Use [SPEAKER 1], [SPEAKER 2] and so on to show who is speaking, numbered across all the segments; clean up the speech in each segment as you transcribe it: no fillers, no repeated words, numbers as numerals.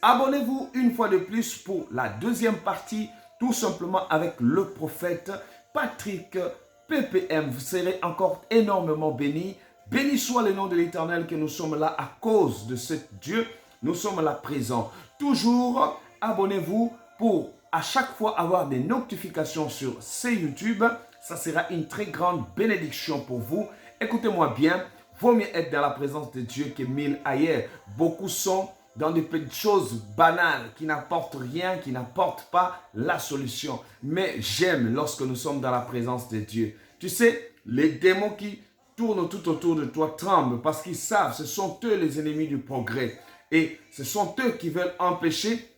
[SPEAKER 1] Abonnez-vous une fois de plus pour la deuxième partie, tout simplement avec le prophète Patrick PPM. Vous serez encore énormément bénis. Béni soit le nom de l'Éternel que nous sommes là à cause de ce Dieu. Nous sommes là présents. Toujours, abonnez-vous pour à chaque fois avoir des notifications sur ces YouTube. Ça sera une très grande bénédiction pour vous. Écoutez-moi bien, vaut mieux être dans la présence de Dieu que mille ailleurs. Beaucoup sont dans des petites choses banales qui n'apportent rien, qui n'apportent pas la solution. Mais j'aime lorsque nous sommes dans la présence de Dieu. Tu sais, les démons qui tournent tout autour de toi tremblent parce qu'ils savent, ce sont eux les ennemis du progrès. Et ce sont eux qui veulent empêcher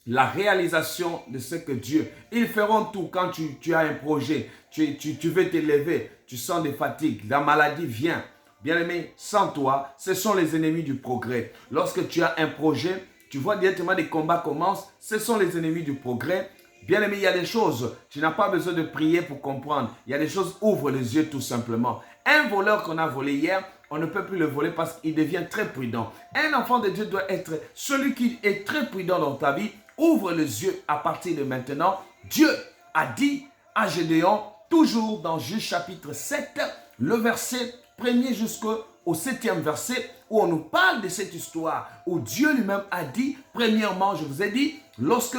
[SPEAKER 1] la réalisation de ce que Dieu. Ils feront tout quand tu as un projet, tu veux t'élever, tu sens des fatigues, la maladie vient. Bien-aimé, sans toi, ce sont les ennemis du progrès. Lorsque tu as un projet, tu vois directement des combats commencent, ce sont les ennemis du progrès. Bien-aimé, il y a des choses, tu n'as pas besoin de prier pour comprendre. Il y a des choses, ouvre les yeux tout simplement. Un voleur qu'on a volé hier, on ne peut plus le voler parce qu'il devient très prudent. Un enfant de Dieu doit être celui qui est très prudent dans ta vie. Ouvre les yeux à partir de maintenant. Dieu a dit à Gédéon, toujours dans Juge chapitre 7, le verset 1er jusqu'au 7e verset, où on nous parle de cette histoire, où Dieu lui-même a dit, premièrement, je vous ai dit, lorsque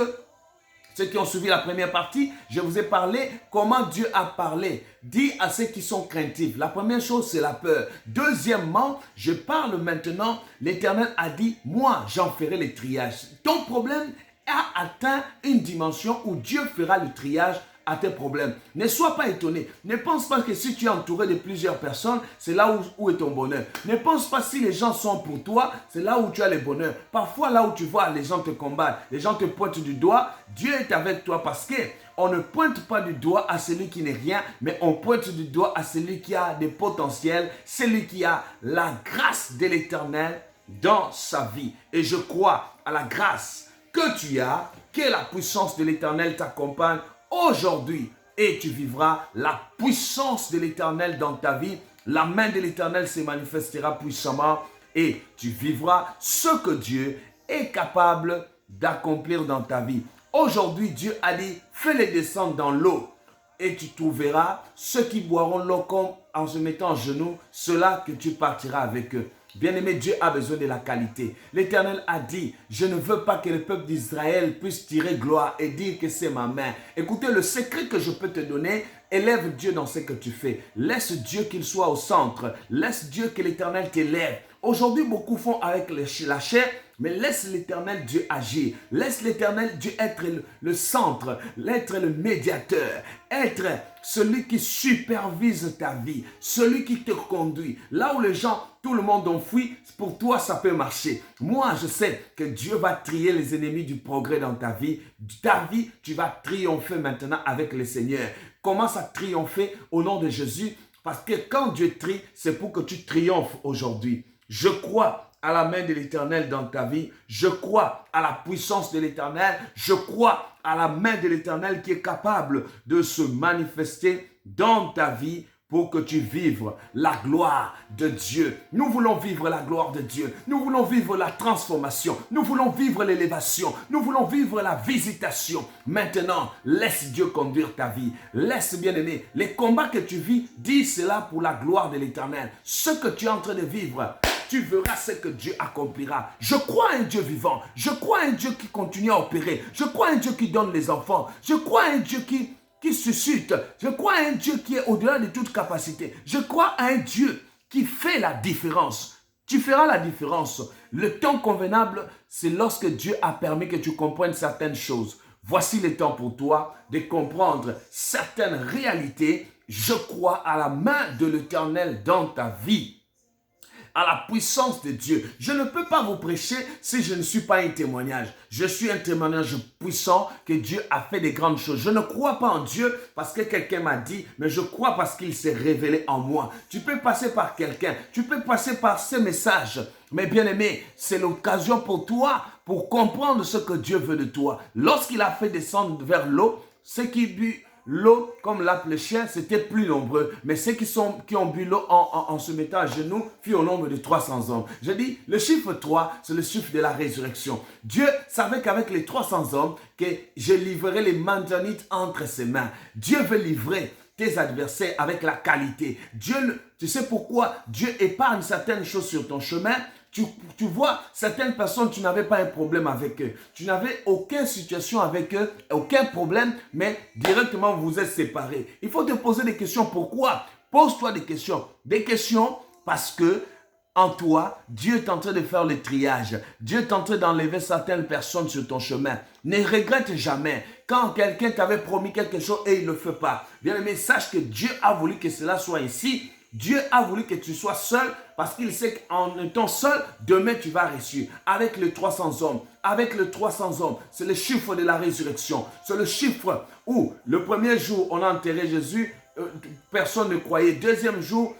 [SPEAKER 1] ceux qui ont suivi la première partie, je vous ai parlé comment Dieu a parlé. Dit à ceux qui sont craintifs. La première chose, c'est la peur. Deuxièmement, je parle maintenant, l'Éternel a dit, moi, j'en ferai le triage. Ton problème a atteint une dimension où Dieu fera le triage à tes problèmes. Ne sois pas étonné. Ne pense pas que si tu es entouré de plusieurs personnes, c'est là où est ton bonheur. Ne pense pas si les gens sont pour toi, c'est là où tu as le bonheur. Parfois, là où tu vois, les gens te combattent, les gens te pointent du doigt, Dieu est avec toi parce que on ne pointe pas du doigt à celui qui n'est rien, mais on pointe du doigt à celui qui a des potentiels, celui qui a la grâce de l'Éternel dans sa vie. Et je crois à la grâce que tu as, que la puissance de l'Éternel t'accompagne aujourd'hui et tu vivras la puissance de l'Éternel dans ta vie. La main de l'Éternel se manifestera puissamment et tu vivras ce que Dieu est capable d'accomplir dans ta vie. Aujourd'hui, Dieu a dit, fais-les descendre dans l'eau et tu trouveras ceux qui boiront l'eau comme en se mettant en genoux, ceux-là que tu partiras avec eux. Bien-aimé, Dieu a besoin de la qualité. L'Éternel a dit, je ne veux pas que le peuple d'Israël puisse tirer gloire et dire que c'est ma main. Écoutez, le secret que je peux te donner, élève Dieu dans ce que tu fais. Laisse Dieu qu'il soit au centre. Laisse Dieu que l'Éternel t'élève. Aujourd'hui, beaucoup font avec la chair, mais laisse l'Éternel Dieu agir. Laisse l'Éternel Dieu être le centre, être le médiateur, être celui qui supervise ta vie, celui qui te conduit. Là où les gens, tout le monde en fuit, pour toi, ça peut marcher. Moi, je sais que Dieu va trier les ennemis du progrès dans ta vie. Ta vie, tu vas triompher maintenant avec le Seigneur. Commence à triompher au nom de Jésus, parce que quand Dieu trie, c'est pour que tu triomphes aujourd'hui. Je crois à la main de l'Éternel dans ta vie. Je crois à la puissance de l'Éternel. Je crois à la main de l'Éternel qui est capable de se manifester dans ta vie pour que tu vives la gloire de Dieu. Nous voulons vivre la gloire de Dieu. Nous voulons vivre la transformation. Nous voulons vivre l'élévation. Nous voulons vivre la visitation. Maintenant, laisse Dieu conduire ta vie. Laisse, bien-aimé, les combats que tu vis, dis cela pour la gloire de l'Éternel. Ce que tu es en train de vivre, tu verras ce que Dieu accomplira. Je crois à un Dieu vivant. Je crois à un Dieu qui continue à opérer. Je crois à un Dieu qui donne les enfants. Je crois à un Dieu qui suscite. Je crois à un Dieu qui est au-delà de toute capacité. Je crois à un Dieu qui fait la différence. Tu feras la différence. Le temps convenable, c'est lorsque Dieu a permis que tu comprennes certaines choses. Voici le temps pour toi de comprendre certaines réalités. Je crois à la main de l'Éternel dans ta vie, à la puissance de Dieu. Je ne peux pas vous prêcher si je ne suis pas un témoignage. Je suis un témoignage puissant que Dieu a fait des grandes choses. Je ne crois pas en Dieu parce que quelqu'un m'a dit, mais je crois parce qu'il s'est révélé en moi. Tu peux passer par quelqu'un, tu peux passer par ces messages. Mais bien aimé, c'est l'occasion pour toi pour comprendre ce que Dieu veut de toi. Lorsqu'il a fait descendre vers l'eau, ceux qui l'eau, comme l'appelle le chien, c'était plus nombreux. Mais ceux qui ont bu l'eau en se mettant à genoux furent au nombre de 300 hommes. Je dis, le chiffre 3, c'est le chiffre de la résurrection. Dieu savait qu'avec les 300 hommes, que je livrerai les Madianites entre ses mains. Dieu veut livrer tes adversaires avec la qualité. Tu sais pourquoi Dieu épargne certaines choses sur ton chemin? Tu vois, certaines personnes, tu n'avais pas un problème avec eux. Tu n'avais aucune situation avec eux, aucun problème, mais directement vous vous êtes séparés. Il faut te poser des questions. Pourquoi? Pose-toi des questions. Des questions parce que en toi, Dieu est en train de faire le triage. Dieu est en train d'enlever certaines personnes sur ton chemin. Ne regrette jamais. Quand quelqu'un t'avait promis quelque chose et il ne le fait pas, bien aimé, sache que Dieu a voulu que cela soit ainsi. Dieu a voulu que tu sois seul parce qu'il sait qu'en étant seul, demain tu vas réussir. Avec les 300 hommes, c'est le chiffre de la résurrection. C'est le chiffre où le premier jour, on a enterré Jésus, personne ne croyait. Deuxième jour,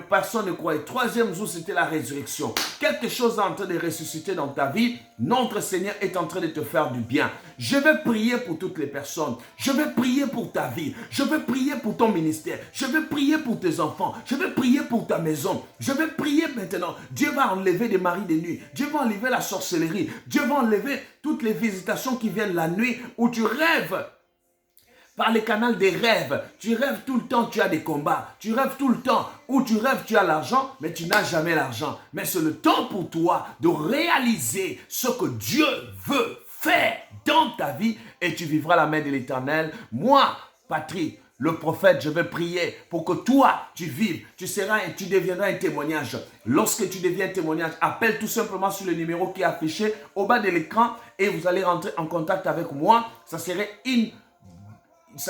[SPEAKER 1] personne ne croyait. Troisième jour, c'était la résurrection. Quelque chose est en train de ressusciter dans ta vie. Notre Seigneur est en train de te faire du bien. Je vais prier pour toutes les personnes. Je vais prier pour ta vie. Je vais prier pour ton ministère. Je vais prier pour tes enfants. Je vais prier pour ta maison. Je vais prier maintenant. Dieu va enlever des maris de nuit. Dieu va enlever la sorcellerie. Dieu va enlever toutes les visitations qui viennent la nuit où tu rêves. Par les canaux des rêves, tu rêves tout le temps, tu as des combats. Tu rêves tout le temps, où tu rêves, tu as l'argent, mais tu n'as jamais l'argent. Mais c'est le temps pour toi de réaliser ce que Dieu veut faire dans ta vie et tu vivras la main de l'Éternel. Moi, Patrick, le prophète, je vais prier pour que toi, tu vives. Tu deviendras un témoignage. Lorsque tu deviens un témoignage, appelle tout simplement sur le numéro qui est affiché au bas de l'écran et vous allez rentrer en contact avec moi. Ça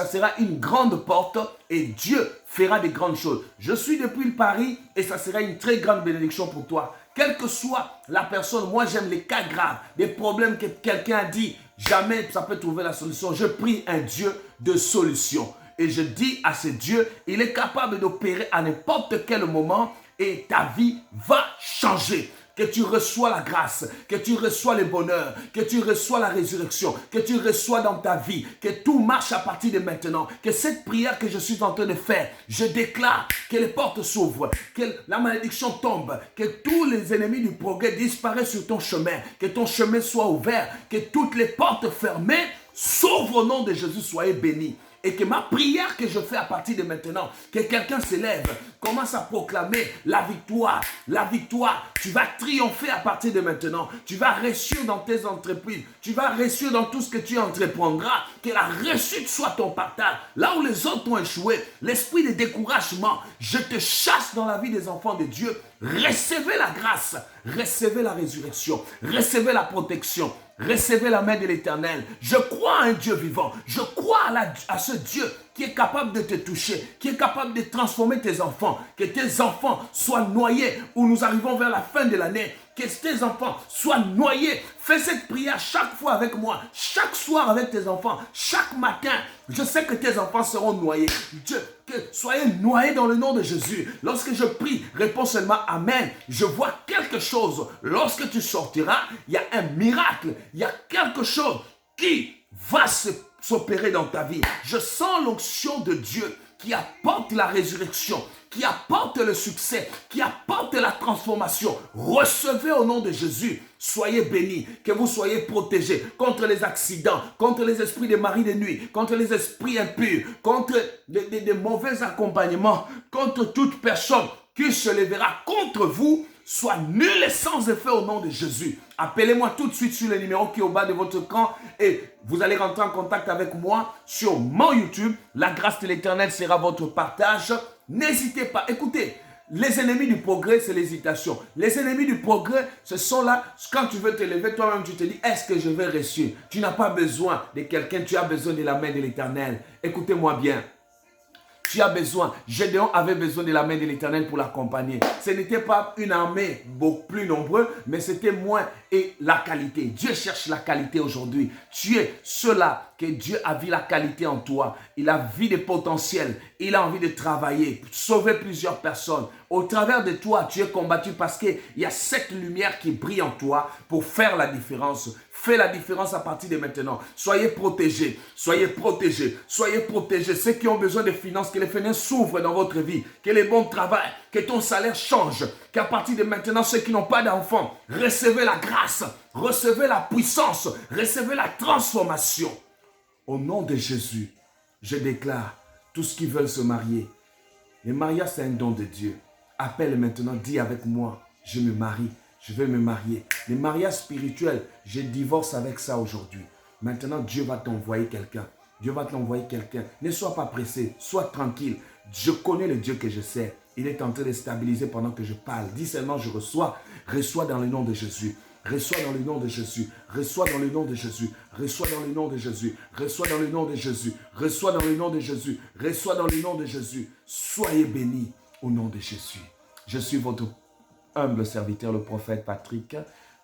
[SPEAKER 1] sera une grande porte et Dieu fera des grandes choses. Je suis depuis le Paris et ça sera une très grande bénédiction pour toi. Quelle que soit la personne, moi j'aime les cas graves, des problèmes que quelqu'un a dit, jamais ça peut trouver la solution. Je prie un Dieu de solution. Et je dis à ce Dieu, il est capable d'opérer à n'importe quel moment et ta vie va changer. Que tu reçois la grâce, que tu reçois le bonheur, que tu reçois la résurrection, que tu reçois dans ta vie, que tout marche à partir de maintenant, que cette prière que je suis en train de faire, je déclare que les portes s'ouvrent, que la malédiction tombe, que tous les ennemis du progrès disparaissent sur ton chemin, que ton chemin soit ouvert, que toutes les portes fermées s'ouvrent au nom de Jésus, soyez bénis. Et que ma prière que je fais à partir de maintenant, que quelqu'un s'élève, commence à proclamer la victoire. La victoire, tu vas triompher à partir de maintenant. Tu vas réussir dans tes entreprises. Tu vas réussir dans tout ce que tu entreprendras. Que la réussite soit ton partage. Là où les autres ont échoué, l'esprit de découragement, je te chasse dans la vie des enfants de Dieu. Recevez la grâce, recevez la résurrection, recevez la protection. Recevez la main de l'Éternel. Je crois à un Dieu vivant. Je crois à ce Dieu qui est capable de te toucher, qui est capable de transformer tes enfants. Que tes enfants soient noyés où nous arrivons vers la fin de l'année. Que tes enfants soient noyés. Fais cette prière chaque fois avec moi, chaque soir avec tes enfants, chaque matin. Je sais que tes enfants seront noyés. Soyez noyés dans le nom de Jésus. Lorsque je prie, réponds seulement Amen. Je vois quelque chose. Lorsque tu sortiras, il y a un miracle. Il y a quelque chose qui va s'opérer dans ta vie. Je sens l'onction de Dieu qui apporte la résurrection, qui apporte le succès, qui apporte la transformation. Recevez au nom de Jésus. Soyez bénis, que vous soyez protégés contre les accidents, contre les esprits de mari de nuit, contre les esprits impurs, contre des mauvais accompagnements, contre toute personne qui se lèvera contre vous, soit nul et sans effet au nom de Jésus. Appelez-moi tout de suite sur le numéro qui est au bas de votre écran et vous allez rentrer en contact avec moi sur mon YouTube. La grâce de l'Éternel sera votre partage. N'hésitez pas. Écoutez, les ennemis du progrès, c'est l'hésitation. Les ennemis du progrès, ce sont là, quand tu veux te lever, toi-même tu te dis, est-ce que je vais réussir? Tu n'as pas besoin de quelqu'un, tu as besoin de la main de l'Éternel. Écoutez-moi bien. Tu as besoin, Gédéon avait besoin de la main de l'Éternel pour l'accompagner. Ce n'était pas une armée beaucoup plus nombreuse, mais c'était moins et la qualité. Dieu cherche la qualité aujourd'hui. Tu es cela que Dieu a vu la qualité en toi. Il a vu des potentiels. Il a envie de travailler, sauver plusieurs personnes. Au travers de toi, tu es combattu parce qu'il y a cette lumière qui brille en toi pour faire la différence. Fais la différence à partir de maintenant. Soyez protégés, soyez protégés, soyez protégés. Ceux qui ont besoin de finances, que les fenêtres s'ouvrent dans votre vie, que les bons travaillent, que ton salaire change, qu'à partir de maintenant, ceux qui n'ont pas d'enfants, recevez la grâce, recevez la puissance, recevez la transformation. Au nom de Jésus, je déclare tous ceux qui veulent se marier. Le mariage, c'est un don de Dieu. Appelle maintenant, dis avec moi, je me marie. Je vais me marier. Le mariage spirituel, je divorce avec ça aujourd'hui. Maintenant, Dieu va t'envoyer quelqu'un. Dieu va t'envoyer quelqu'un. Ne sois pas pressé, sois tranquille. Je connais le Dieu que je sais. Il est en train de stabiliser pendant que je parle. Dis seulement, je reçois. Reçois dans le nom de Jésus. Reçois dans le nom de Jésus. Reçois dans le nom de Jésus. Reçois dans le nom de Jésus. Reçois dans le nom de Jésus. Reçois dans le nom de Jésus. Reçois dans le nom de Jésus. Soyez bénis au nom de Jésus. Je suis votre humble serviteur, le prophète Patrick.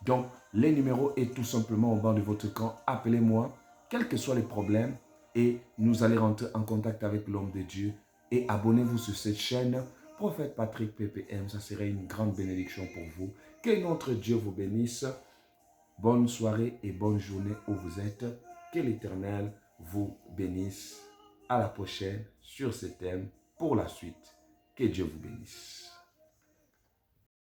[SPEAKER 1] Donc, les numéros est tout simplement au bas de votre écran. Appelez-moi, quels que soient les problèmes, et nous allons rentrer en contact avec l'homme de Dieu. Et abonnez-vous sur cette chaîne, Prophète Patrick PPM. Ça serait une grande bénédiction pour vous. Que notre Dieu vous bénisse. Bonne soirée et bonne journée où vous êtes. Que l'Éternel vous bénisse. À la prochaine sur ce thème pour la suite. Que Dieu vous bénisse.